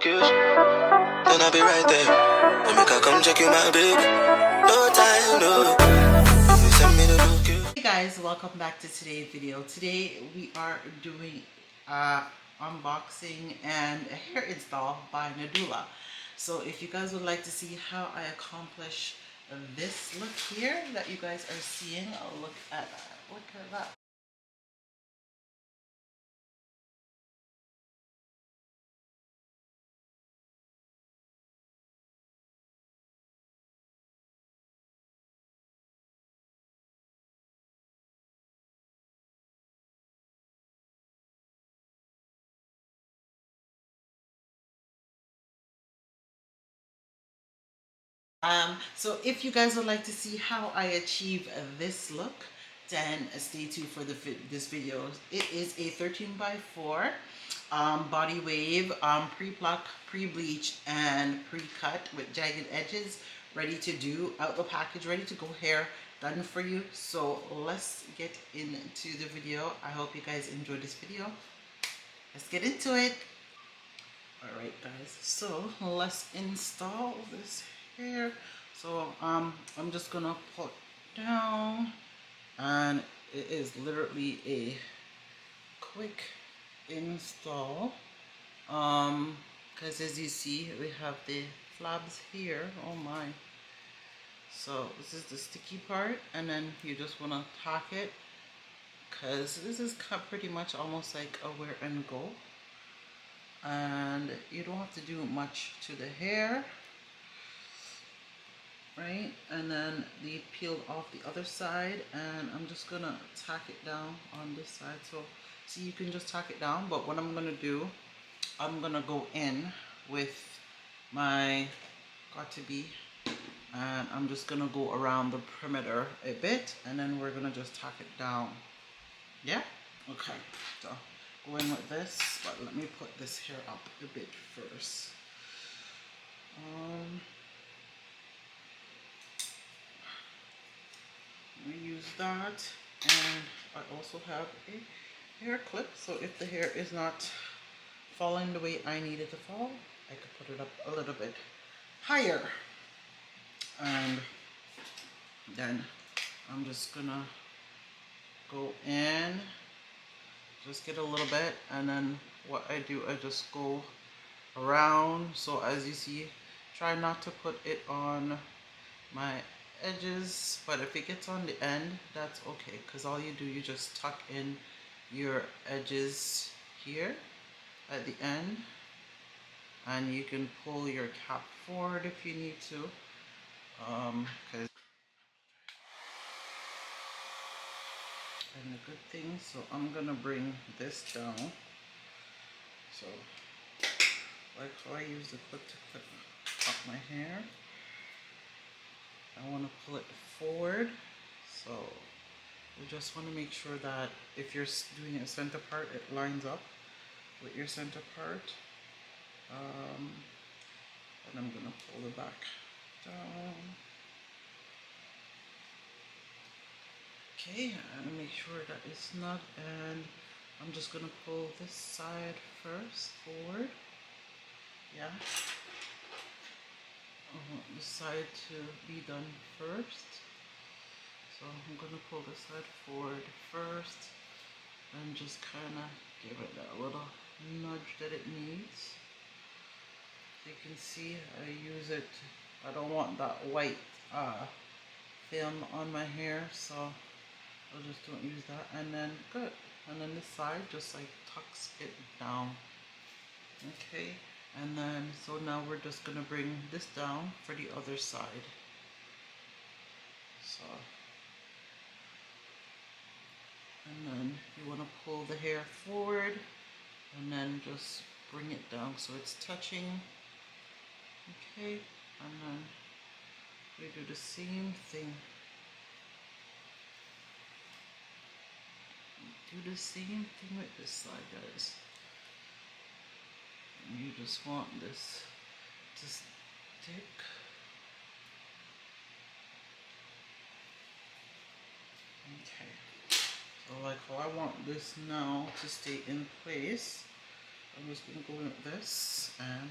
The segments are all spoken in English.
location, then I'll be right there. Let me come check you, my baby. No time, no. You send me the location. Hey guys, welcome back to today's video. Today we are doing unboxing and a hair install by Duvolle. So if you guys would like to see how I accomplish this look here that you guys are seeing, look at that. So if you guys would like to see how I achieve this look, then stay tuned for this video. It is a 13x4 body wave, pre-pluck, pre-bleach, and pre-cut with jagged edges, ready to do, out the package, ready to go hair done for you. So let's get into the video. I hope you guys enjoyed this video. Let's get into it. Alright guys, so let's install this hair. So I'm just gonna put down, and it is literally a quick install, because as you see we have the flabs here. Oh my. So this is the sticky part, and then you just want to tack it, because this is pretty much almost like a wear and go, and you don't have to do much to the hair, right? And then they peeled off the other side, and I'm just gonna tack it down on this side. So see, you can just tack it down, but what I'm gonna do, I'm gonna go in with my got2b, and I'm just gonna go around the perimeter a bit, and then we're gonna just tack it down. Yeah, okay. So go in with this, but let me put this hair up a bit first. We use that, and I also have a hair clip, so if the hair is not falling the way I need it to fall, I could put it up a little bit higher. And then I'm just gonna go in, just get a little bit, and then what I do, I just go around. So as you see, try not to put it on my edges, but if it gets on the end, that's okay, because all you do, you just tuck in your edges here at the end, and you can pull your cap forward if you need to, because and a good thing. So I'm gonna bring this down. So like how I use the clip to clip up my hair, I want to pull it forward. So you just want to make sure that if you're doing a center part, it lines up with your center part. And I'm gonna pull it back down. Okay, and make sure that it's not, and I'm just gonna pull this side first forward. Yeah, I want this side to be done first, so I'm gonna pull this side forward first, and just kind of give it that little nudge that it needs. You can see I use it, I don't want that white film on my hair, so I just don't use that. And then good, and then this side just like tucks it down. Okay, and then so now we're just gonna bring this down for the other side. So, and then you want to pull the hair forward, and then just bring it down so it's touching. Okay, and then we do the same thing. Do the same thing with this side, guys. And you just want this to stick. Okay, so like how I want this now to stay in place, I'm just going to go in with this, and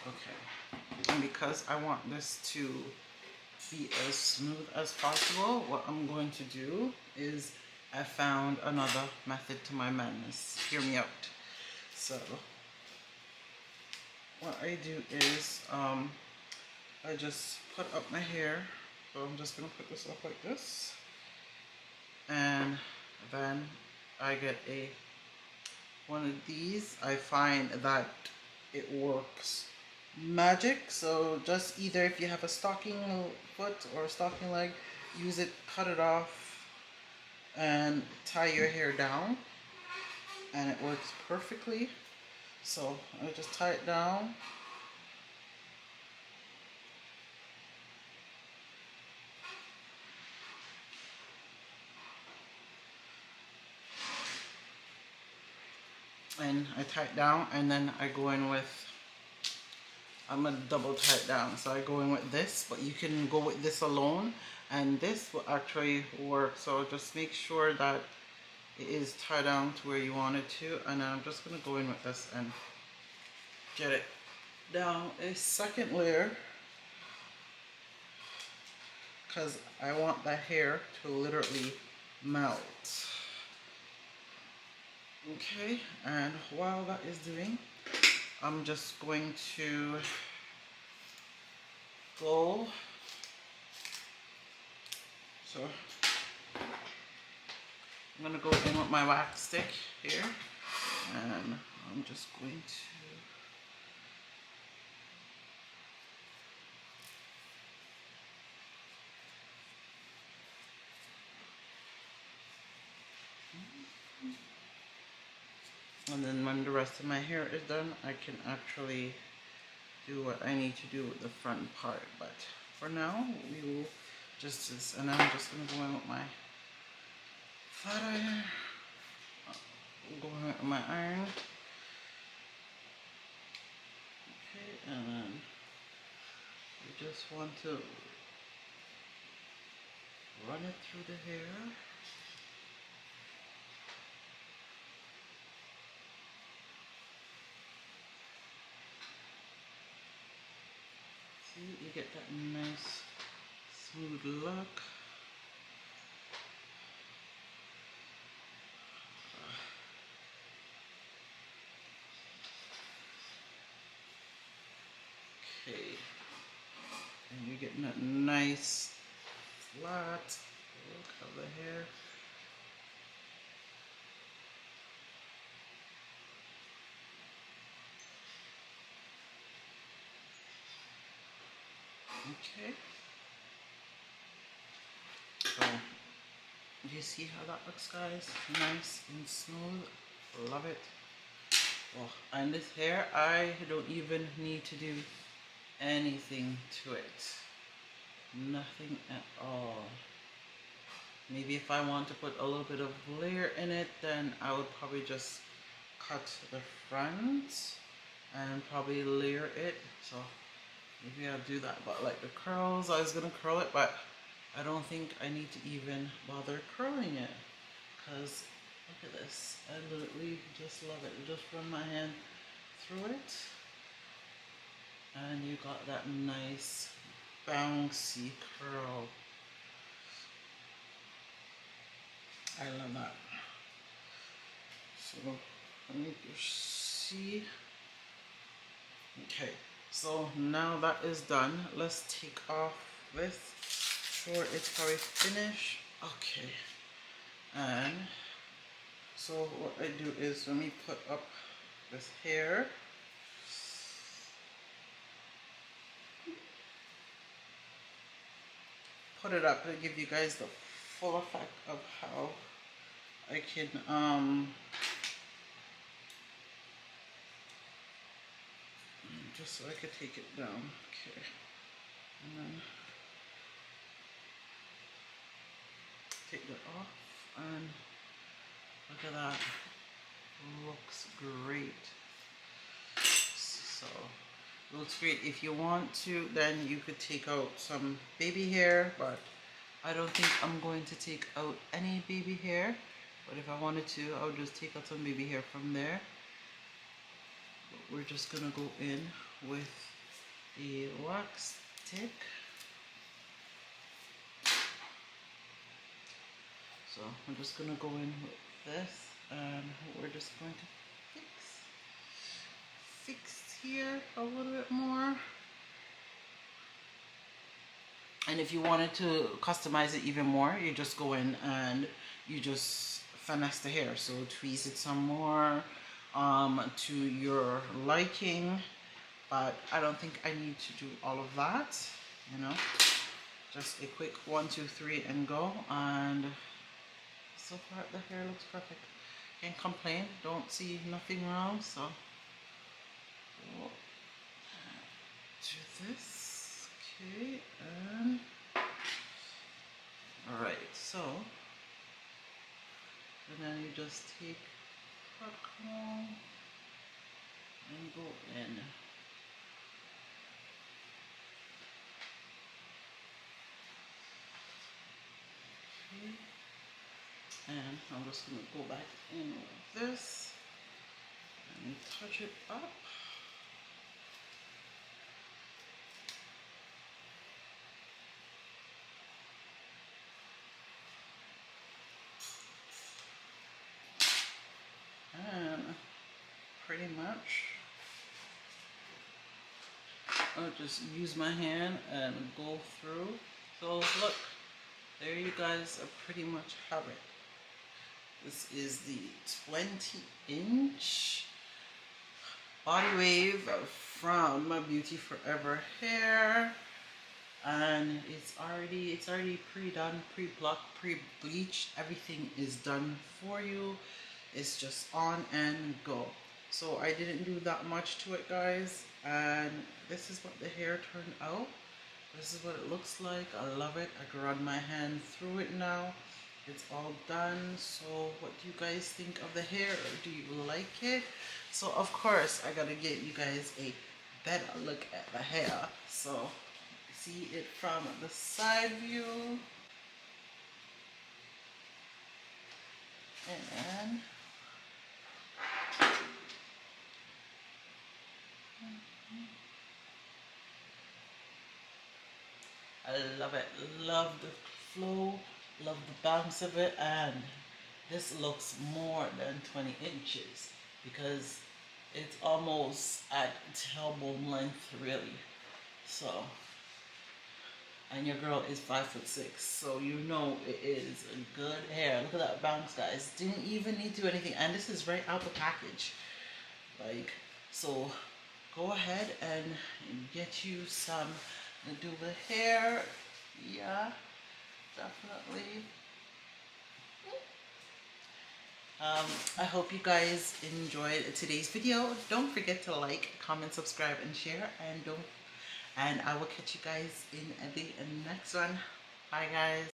Okay, and because I want this to be as smooth as possible, what I'm going to do is I found another method to my madness. Hear me out. So what I do is I just put up my hair. So I'm just gonna put this up like this, and then I get one of these. I find that it works magic. So just either if you have a stocking foot or a stocking leg, use it, cut it off, and tie your hair down, and it works perfectly. So I just tie it down. And I tie it down, and then I go in with, I'm gonna double tie it down. So I go in with this, but you can go with this alone, and this will actually work. So just make sure that it is tied down to where you want it to, and I'm just gonna go in with this and get it down a second layer, because I want the hair to literally melt. Okay, and while that is doing, I'm just going to go, so I'm gonna go in with my wax stick here, and I'm just going to, and then when the rest of my hair is done, I can actually do what I need to do with the front part. But for now, we will just this, and I'm just gonna go in with my flat iron. Go in with my iron. Okay, and then we just want to run it through the hair. See, you get that nice smooth look. Okay, and you're getting that nice flat look of the hair. Okay, so do you see how that looks, guys? Nice and smooth. Love it. Oh, and this hair, I don't even need to do anything to it. Nothing at all. Maybe if I want to put a little bit of layer in it, then I would probably just cut the front and probably layer it. So maybe I'll do that. But like the curls, I was gonna curl it, but I don't think I need to even bother curling it, because look at this. I literally just love it. Just run my hand through it, and you got that nice bouncy curl. I love that. So let me just see. Okay, so now that is done, let's take off this. Sure, it's probably finished. Okay, and so what I do is, let me put up this hair. Put it up to give you guys the full effect of how I can just so I could take it down. Okay, and then take that off, and look at that. Looks great. So looks great. If you want to, then you could take out some baby hair, but I don't think I'm going to take out any baby hair. But if I wanted to, I would just take out some baby hair from there. But we're just gonna go in with a wax stick. So I'm just gonna go in with this, and we're just going to fix here a little bit more. And if you wanted to customize it even more, you just go in and you just finesse the hair. So tweeze it some more to your liking. But I don't think I need to do all of that, you know. Just a quick 1, 2, 3 and go. And so far the hair looks perfect. Can't complain. Don't see nothing wrong. So do this. Okay, and alright, so and then you just take hot comb and go in. Okay. And I'm just gonna go back in with this and touch it up. And pretty much I'll just use my hand and go through. So look, there you guys are pretty much have it. This is the 20-inch body wave from Beauty Forever hair, and it's already pre-done, pre-plucked, pre-bleached. Everything is done for you. It's just on and go. So I didn't do that much to it, guys, and this is what the hair turned out. This is what it looks like. I love it. I can run my hand through it now. It's all done. So what do you guys think of the hair? Do you like it? So of course I gotta get you guys a better look at the hair. So see it from the side view. And I love it. Love the flow, love the bounce of it, and this looks more than 20 inches because it's almost at tailbone length, really. So, and your girl is 5'6", so you know it is a good hair. Look at that bounce, guys. Didn't even need to do anything, and this is right out the package. Like, so go ahead and get you some Duvolle hair. Yeah, definitely. I hope you guys enjoyed today's video. Don't forget to like, comment, subscribe, and share. And I will catch you guys in the next one. Bye, guys.